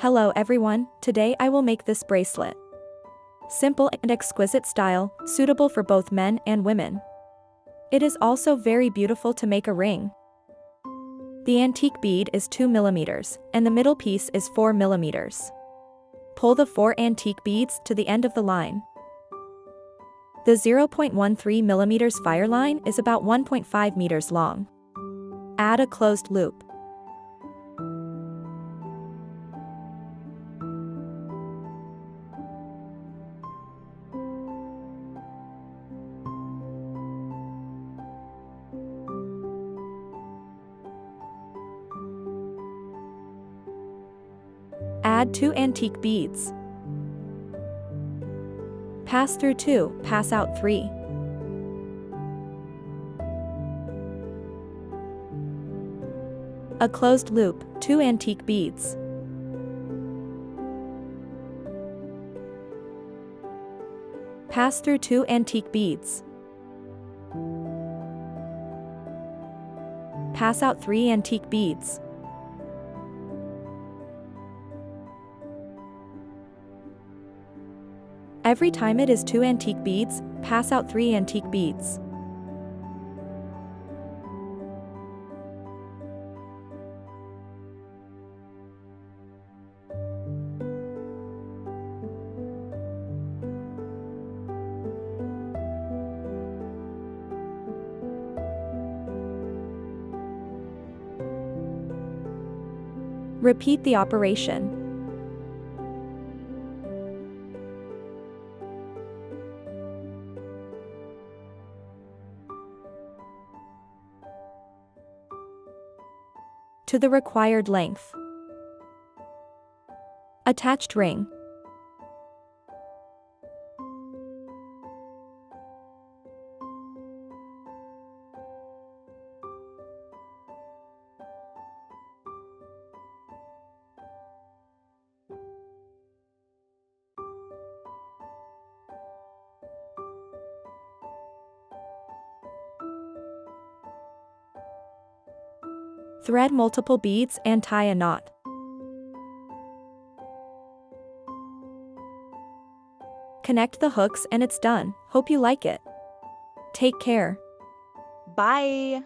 Hello everyone, today I will make this bracelet. Simple and exquisite style, suitable for both men and women. It is also very beautiful to make a ring. The antique bead is 2 mm, and the middle piece is 4 mm. Pull the 4 antique beads to the end of the line. The 0.13 mm fire line is about 1.5 meters long. Add a closed loop. Add 2 antique beads. Pass through 2, pass out 3. A closed loop, 2 antique beads. Pass through 2 antique beads. Pass out 3 antique beads. Every time it is 2 antique beads, pass out 3 antique beads. Repeat the operation. To the required length. Attached ring. Thread multiple beads and tie a knot. Connect the hooks and it's done. Hope you like it. Take care. Bye.